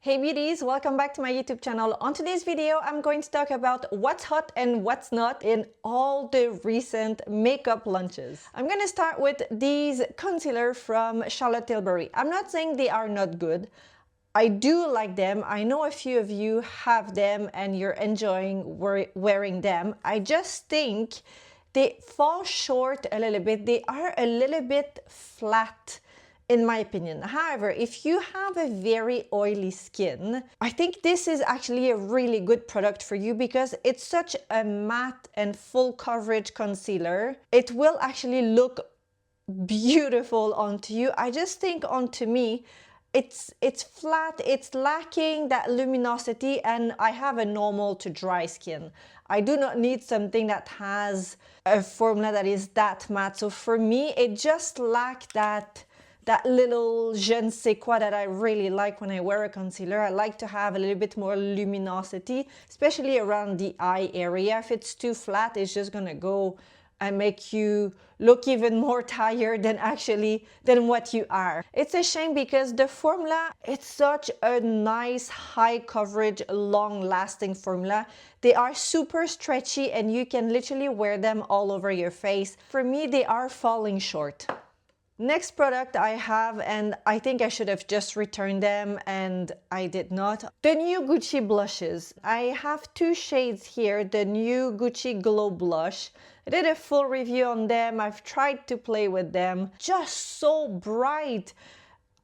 Hey beauties, welcome back to my YouTube channel. On today's video, I'm going to talk about what's hot and what's not in all the recent makeup launches. I'm going to start with these concealer from Charlotte Tilbury. I'm not saying they are not good. I do like them. I know a few of you have them and you're enjoying wearing them. I just think they fall short a little bit. They are a little bit flat, in my opinion. However, if you have a very oily skin, I think this is actually a really good product for you because it's such a matte and full coverage concealer. It will actually look beautiful onto you. I just think onto me, it's flat, it's lacking that luminosity, and I have a normal to dry skin. I do not need something that has a formula that is that matte. So for me, it just lacked that little je ne sais quoi that I really like when I wear a concealer. I like to have a little bit more luminosity, especially around the eye area. If it's too flat, it's just gonna go and make you look even more tired than what you are. It's a shame because the formula, it's such a nice high coverage, long lasting formula. They are super stretchy and you can literally wear them all over your face. For me, they are falling short. Next product I have, and I think I should have just returned them and I did not. The new Gucci blushes. I have two shades here, the new Gucci Glow Blush. I did a full review on them. I've tried to play with them. Just so bright.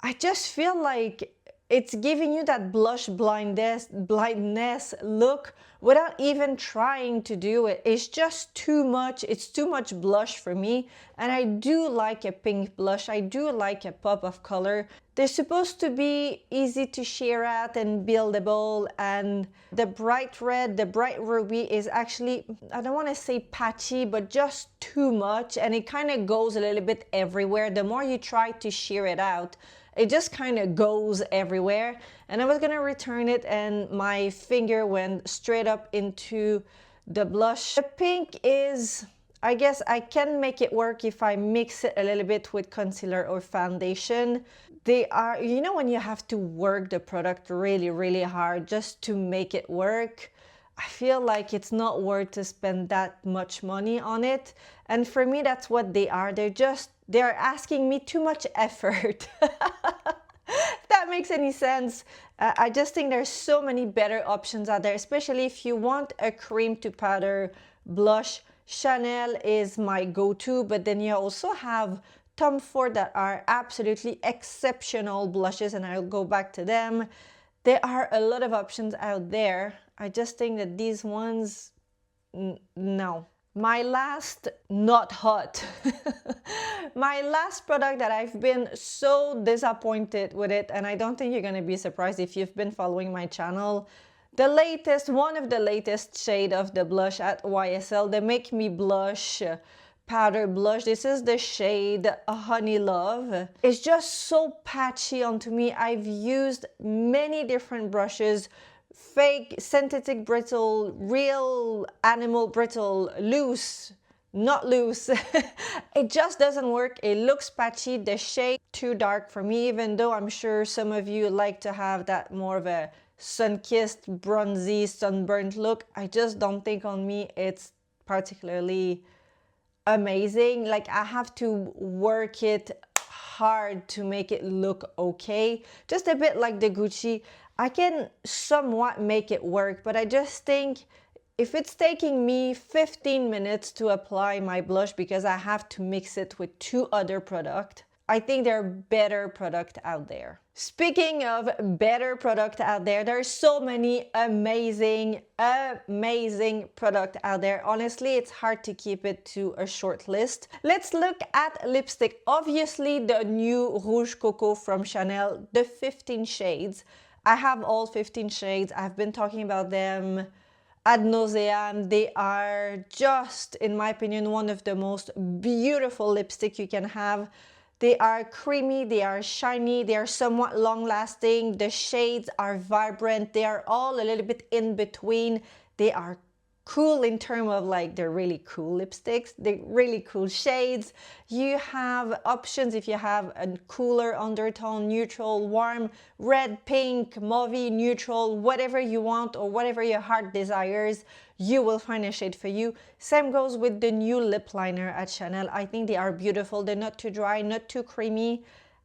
I just feel like it's giving you that blush blindness look without even trying to do it. It's just too much. It's too much blush for me. And I do like a pink blush. I do like a pop of color. They're supposed to be easy to sheer at and buildable. And the bright red, the bright ruby is actually, I don't want to say patchy, but just too much. And it kind of goes a little bit everywhere. The more you try to sheer it out, it just kind of goes everywhere. And I was gonna return it and my finger went straight up into the blush. The pink is, I guess I can make it work if I mix it a little bit with concealer or foundation. They are, you know, when you have to work the product really, really hard just to make it work, I feel like it's not worth to spend that much money on it. And for me, that's what they are. They're asking me too much effort. If that makes any sense. I just think there's so many better options out there, especially if you want a cream to powder blush. Chanel is my go-to, but then you also have Tom Ford that are absolutely exceptional blushes, and I'll go back to them. There are a lot of options out there. I just think that these ones, no. My last, not hot. My last product that I've been so disappointed with it, and I don't think you're gonna be surprised if you've been following my channel. One of the latest shade of the blush at YSL, the Make Me Blush powder blush. This is the shade Honey Love. It's just so patchy onto me. I've used many different brushes, fake, synthetic brittle, real animal brittle, loose, not loose. It just doesn't work. It looks patchy. The shade too dark for me, even though I'm sure some of you like to have that more of a sun-kissed, bronzy, sunburnt look. I just don't think on me it's particularly amazing. Like, I have to work it hard to make it look okay. Just a bit like the Gucci. I can somewhat make it work, but I just think if it's taking me 15 minutes to apply my blush because I have to mix it with two other products, I think there are better products out there. Speaking of better product out there, there's so many amazing product out there. Honestly, it's hard to keep it to a short list. Let's look at lipstick. Obviously, the new Rouge Coco from Chanel, the 15 shades. I have all 15 shades. I've been talking about them ad nauseam. They are just, in my opinion, one of the most beautiful lipstick you can have. They are creamy, they are shiny, they are somewhat long-lasting. The shades are vibrant. They are all a little bit in between. They are cool in terms of like they're really cool lipsticks, they're really cool shades. You have options if you have a cooler undertone, neutral, warm, red, pink, mauve, neutral, whatever you want or whatever your heart desires, you will find a shade for you. Same goes with the new lip liner at Chanel. I think they are beautiful. They're not too dry, not too creamy.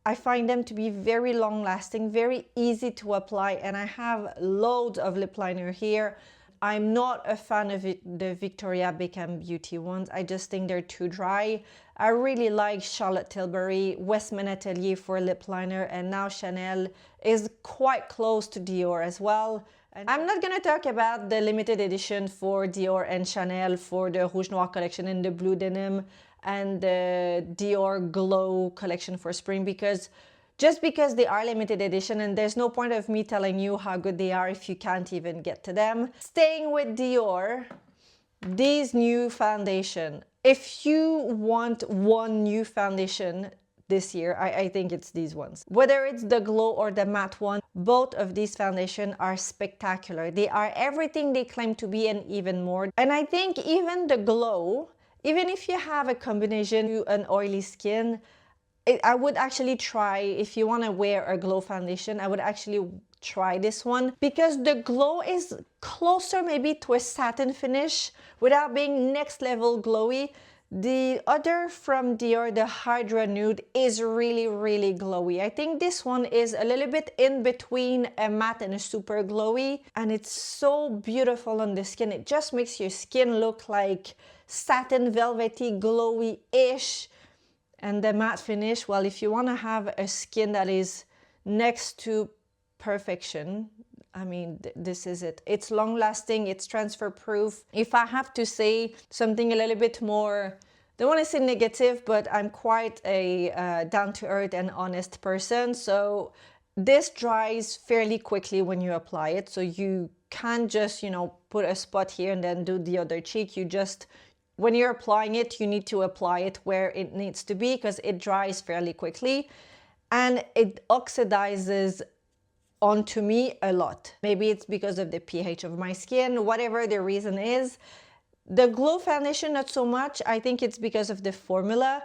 I find them to be very long lasting, very easy to apply, and I have loads of lip liner here. I'm not a fan of the Victoria Beckham Beauty ones. I just think they're too dry. I really like Charlotte Tilbury, Westman Atelier for lip liner, and now Chanel is quite close to Dior as well. And I'm not gonna talk about the limited edition for Dior and Chanel for the Rouge Noir collection and the Blue Denim and the Dior Glow collection for spring, because just because they are limited edition and there's no point of me telling you how good they are if you can't even get to them. Staying with Dior, these new foundation. If you want one new foundation this year, I think it's these ones. Whether it's the glow or the matte one, both of these foundations are spectacular. They are everything they claim to be and even more. And I think even the glow, even if you have a combination, an oily skin, I would actually try, if you want to wear a glow foundation, I would actually try this one, because the glow is closer maybe to a satin finish without being next level glowy. The other from Dior, the Hydra Nude, is really, really glowy. I think this one is a little bit in between a matte and a super glowy, and it's so beautiful on the skin. It just makes your skin look like satin, velvety, glowy-ish. And the matte finish, well, if you want to have a skin that is next to perfection, I mean, this is it. It's long lasting, it's transfer proof. If I have to say something a little bit more, don't want to say negative, but I'm quite a down to earth and honest person. So this dries fairly quickly when you apply it. So you can't just, you know, put a spot here and then do the other cheek. You just, when you're applying it, you need to apply it where it needs to be because it dries fairly quickly and it oxidizes onto me a lot. Maybe it's because of the pH of my skin, whatever the reason is. The glow foundation, not so much. I think it's because of the formula,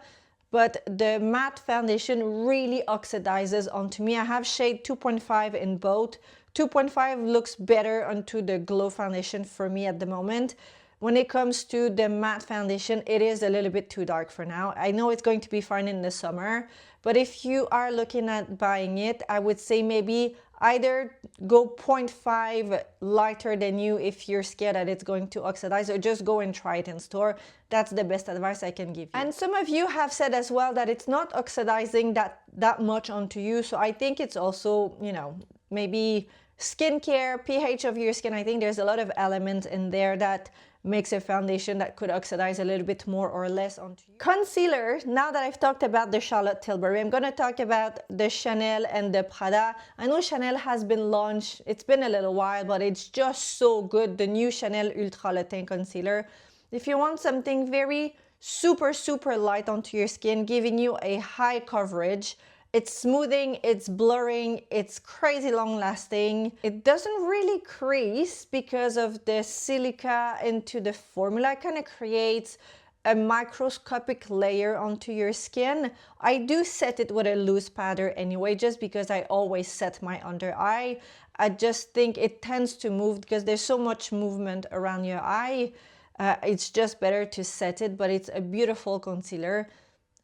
but the matte foundation really oxidizes onto me. I have shade 2.5 in both. 2.5 looks better onto the glow foundation for me at the moment. When it comes to the matte foundation, it is a little bit too dark for now. I know it's going to be fine in the summer, but if you are looking at buying it, I would say maybe either go 0.5 lighter than you if you're scared that it's going to oxidize, or just go and try it in store. That's the best advice I can give you. And some of you have said as well that it's not oxidizing that much onto you. So I think it's also, you know, maybe skincare, pH of your skin. I think there's a lot of elements in there that makes a foundation that could oxidize a little bit more or less onto you. Concealer, now that I've talked about the Charlotte Tilbury, I'm going to talk about the Chanel and the Prada. I know Chanel has been launched, it's been a little while, but it's just so good, the new Chanel Ultra Le Teint Concealer. If you want something very super light onto your skin, giving you a high coverage, it's smoothing, it's blurring, it's crazy long lasting. It doesn't really crease because of the silica into the formula. It kind of creates a microscopic layer onto your skin. I do set it with a loose powder anyway, just because I always set my under eye. I just think it tends to move because there's so much movement around your eye. It's just better to set it, but it's a beautiful concealer.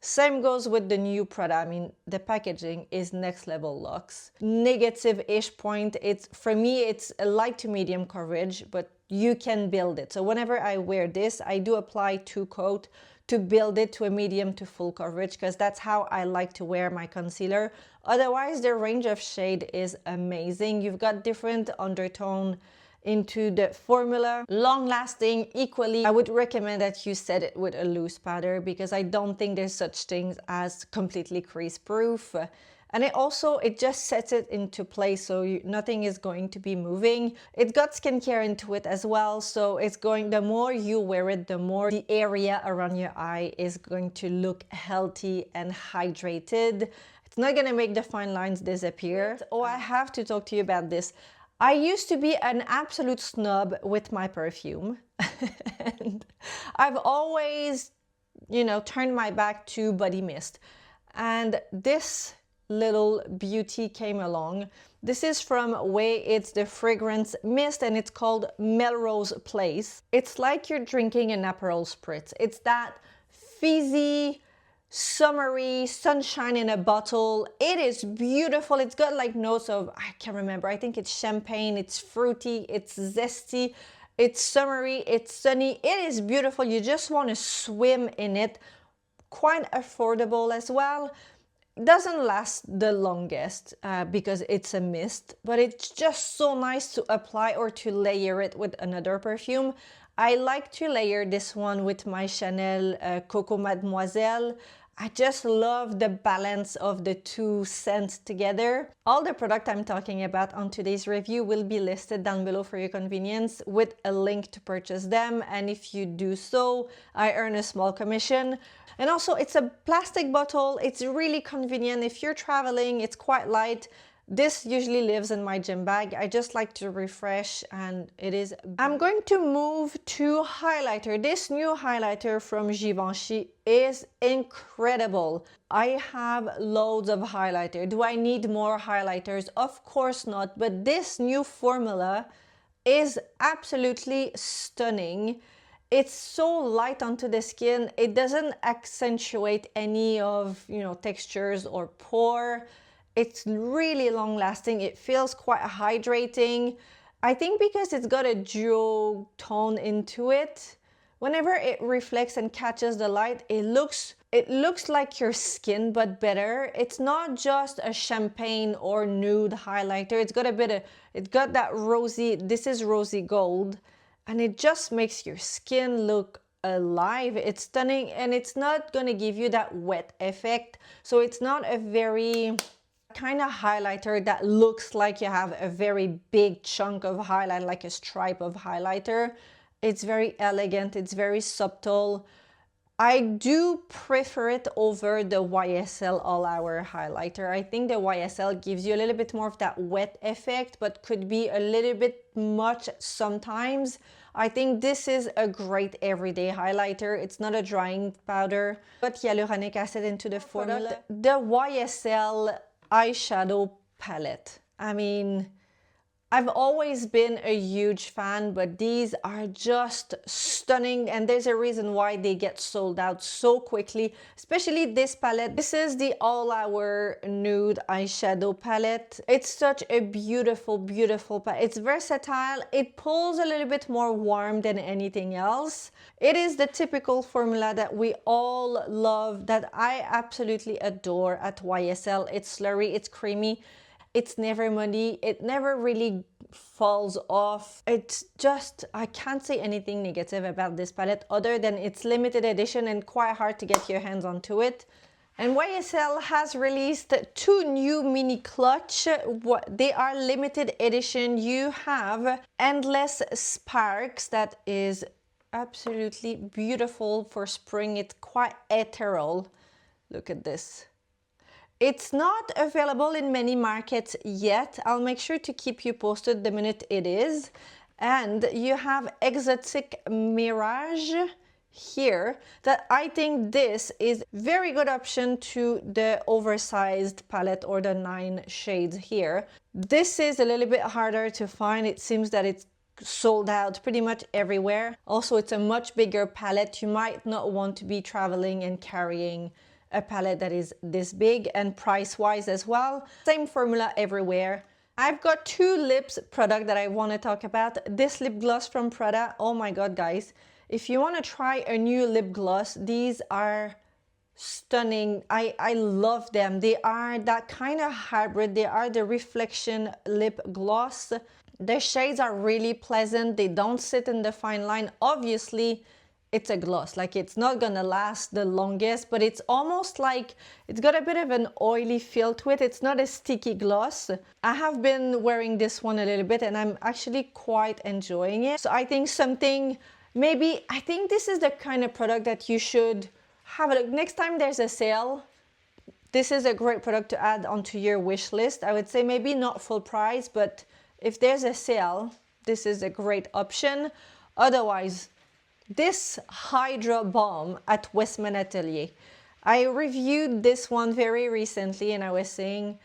Same goes with the new Prada. I mean, the packaging is next level luxe. Negative-ish point, for me, it's a light to medium coverage, but you can build it. So whenever I wear this, I do apply 2 coat to build it to a medium to full coverage, because that's how I like to wear my concealer. Otherwise, the range of shade is amazing. You've got different undertone into the formula, long lasting equally. I would recommend that you set it with a loose powder, because I don't think there's such things as completely crease proof. And it just sets it into place, so nothing is going to be moving. It's got skincare into it as well, so the more you wear it, the more the area around your eye is going to look healthy and hydrated. It's not gonna make the fine lines disappear. Oh, I have to talk to you about this. I used to be an absolute snub with my perfume. And I've always, you know, turned my back to body mist. And this little beauty came along. This is from Way. It's the fragrance mist and it's called Melrose Place. It's like you're drinking an Aperol Spritz. It's that fizzy, summery sunshine in a bottle. It is beautiful. It's got like notes of, I can't remember, I think it's champagne, it's fruity, it's zesty, it's summery, it's sunny. It is beautiful. You just want to swim in it. Quite affordable as well. Doesn't last the longest because it's a mist, but it's just so nice to apply or to layer it with another perfume. I like to layer this one with my Chanel Coco Mademoiselle. I just love the balance of the two scents together. All the product I'm talking about on today's review will be listed down below for your convenience with a link to purchase them. And if you do so, I earn a small commission. And also it's a plastic bottle. It's really convenient. If you're traveling, it's quite light. This usually lives in my gym bag. I just like to refresh and it is... I'm going to move to highlighter. This new highlighter from Givenchy is incredible. I have loads of highlighter. Do I need more highlighters? Of course not, but this new formula is absolutely stunning. It's so light onto the skin. It doesn't accentuate any of, you know, textures or pore. It's really long lasting. It feels quite hydrating. I think because it's got a duo tone into it, whenever it reflects and catches the light, it looks like your skin, but better. It's not just a champagne or nude highlighter. It's got that rosy, this is rosy gold, and it just makes your skin look alive. It's stunning, and it's not gonna give you that wet effect. So it's not a very kind of highlighter that looks like you have a very big chunk of highlight, like a stripe of highlighter. It's very elegant, it's very subtle. I do prefer it over the YSL All Hour highlighter. I think the YSL gives you a little bit more of that wet effect, but could be a little bit much sometimes. I think this is a great everyday highlighter. It's not a drying powder, but hyaluronic acid into the formula. The YSL eyeshadow palette. I mean, I've always been a huge fan, but these are just stunning, and there's a reason why they get sold out so quickly, especially this palette. This is the All Hour Nude Eyeshadow Palette. It's such a beautiful, beautiful palette. It's versatile. It pulls a little bit more warm than anything else. It is the typical formula that we all love, that I absolutely adore at YSL. It's slurry, it's creamy. It's never muddy. It never really falls off. It's just, I can't say anything negative about this palette other than it's limited edition and quite hard to get your hands onto it. And YSL has released two new mini clutch. They are limited edition. You have Endless Sparks, that is absolutely beautiful for spring. It's quite ethereal. Look at this. It's not available in many markets yet. I'll make sure to keep you posted the minute it is. And you have Exotic Mirage here, that I think this is very good option to the oversized palette or the 9 shades here. This is a little bit harder to find. It seems that it's sold out pretty much everywhere. Also, it's a much bigger palette. You might not want to be traveling and carrying a palette that is this big, and price-wise as well. Same formula everywhere. I've got two lips product that I want to talk about. This lip gloss from Prada. Oh my god, guys. If you want to try a new lip gloss, these are stunning. I love them. They are that kind of hybrid. They are the reflection lip gloss. The shades are really pleasant. They don't sit in the fine line. Obviously, it's a gloss, like it's not gonna last the longest, but it's almost like it's got a bit of an oily feel to it. It's not a sticky gloss. I have been wearing this one a little bit and I'm actually quite enjoying it. So I think something, maybe, I think this is the kind of product that you should have a look. Next time there's a sale, this is a great product to add onto your wish list. I would say maybe not full price, but if there's a sale, this is a great option. Otherwise, this Hydra Balm at Westman Atelier. I reviewed this one very recently and I was saying,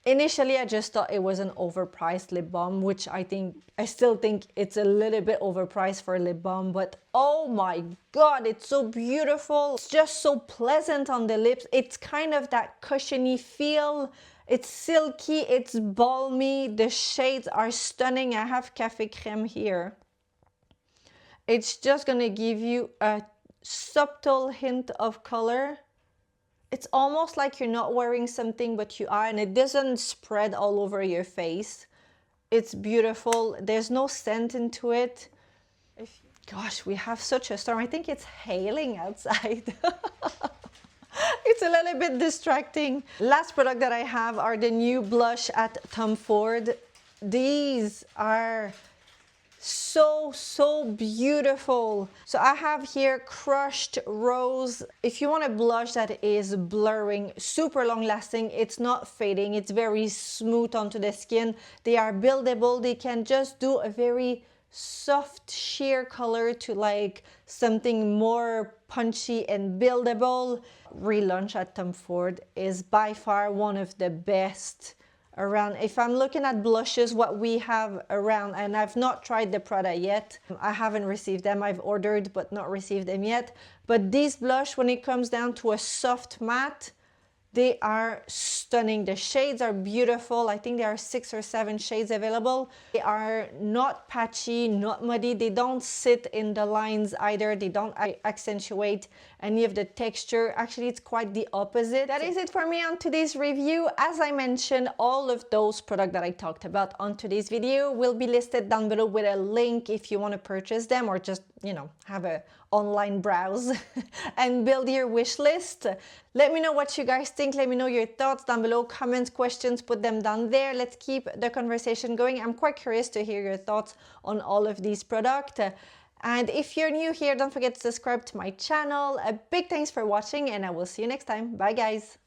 initially I just thought it was an overpriced lip balm, which I still think it's a little bit overpriced for a lip balm, but oh my god, it's so beautiful. It's just so pleasant on the lips. It's kind of that cushiony feel. It's silky, it's balmy. The shades are stunning. I have Café Crème here. It's just gonna give you a subtle hint of color. It's almost like you're not wearing something, but you are, and it doesn't spread all over your face. It's beautiful. There's no scent into it. Gosh, we have such a storm. I think it's hailing outside. It's a little bit distracting. Last product that I have are the new blush at Tom Ford. These are so beautiful. So I have here Crushed Rose. If you want a blush that is blurring, super long lasting, it's not fading, it's very smooth onto the skin. They are buildable. They can just do a very soft sheer color to like something more punchy and buildable. Relaunch at Tom Ford is by far one of the best around. If I'm looking at blushes, what we have around, and I've not tried the Prada yet, I haven't received them. I've ordered but not received them yet. But these blush, when it comes down to a soft matte, they are stunning. The shades are beautiful. I think there are 6 or 7 shades available. They are not patchy, not muddy. They don't sit in the lines either. They don't accentuate any of the texture. Actually, it's quite the opposite. That is it for me on today's review. As I mentioned, all of those products that I talked about on today's video will be listed down below with a link if you want to purchase them, or just, you know, have a online browse and build your wish list. Let me know what you guys think. Let me know your thoughts down below. Comments, questions, put them down there. Let's keep the conversation going. I'm quite curious to hear your thoughts on all of these products. And if you're new here, don't forget to subscribe to my channel. A big thanks for watching, and I will see you next time. Bye guys.